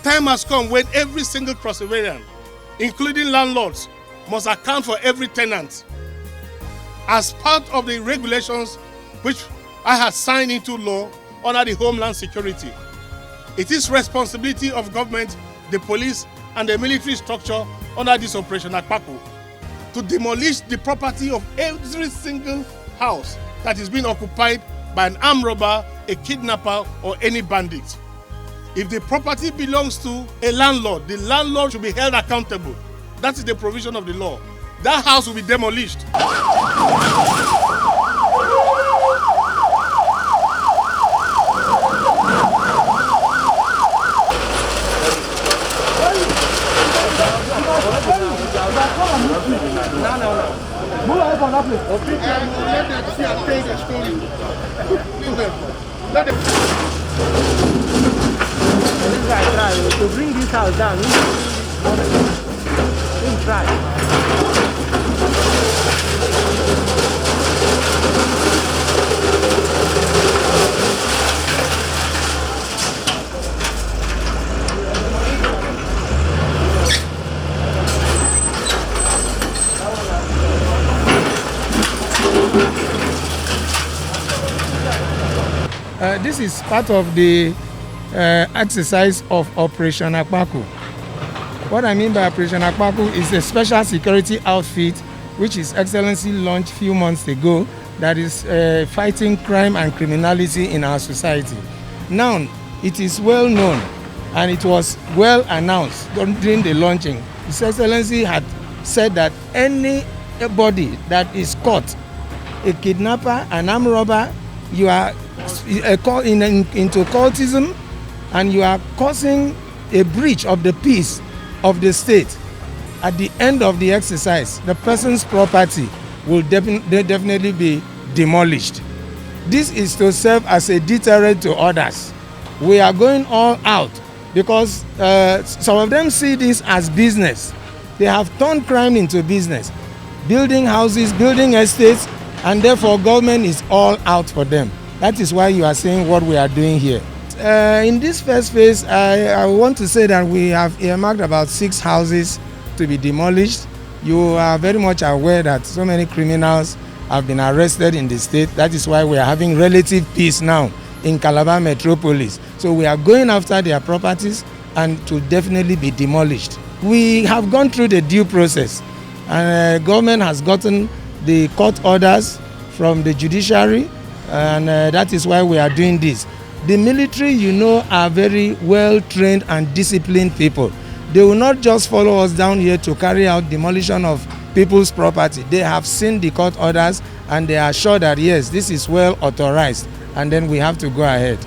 Time has come when every single cross-Riverian, including landlords, must account for every tenant. As part of the regulations which I have signed into law under the Homeland Security, it is responsibility of government, the police, and the military structure under this operation Akpakwu to demolish the property of every single house that is being occupied by an armed robber, a kidnapper, or any bandit. If the property belongs to a landlord, the landlord should be held accountable. That is the provision of the law. That house will be demolished. To bring this house down, we'll try. This is part of the exercise of Operation Akpakwu. What I mean by Operation Akpakwu is a special security outfit which His Excellency launched a few months ago that is fighting crime and criminality in our society. Now, it is well known and it was well announced during the launching. His Excellency had said that anybody that is caught, a kidnapper, an armed robber, you are into cultism, and you are causing a breach of the peace of the state. At the end of the exercise, the person's property will definitely be demolished. This is to serve as a deterrent to others. We are going all out because some of them see this as business. They have turned crime into business, building houses, building estates, and therefore government is all out for them. That is why you are seeing what we are doing here. In this first phase, I want to say that we have earmarked about 6 houses to be demolished. You are very much aware that so many criminals have been arrested in the state. That is why we are having relative peace now in Calabar metropolis. So we are going after their properties and to definitely be demolished. We have gone through the due process, and government has gotten the court orders from the judiciary, and that is why we are doing this. The military, you know, are very well trained and disciplined people. They will not just follow us down here to carry out demolition of people's property. They have seen the court orders and they are sure that yes, this is well authorized, and then we have to go ahead.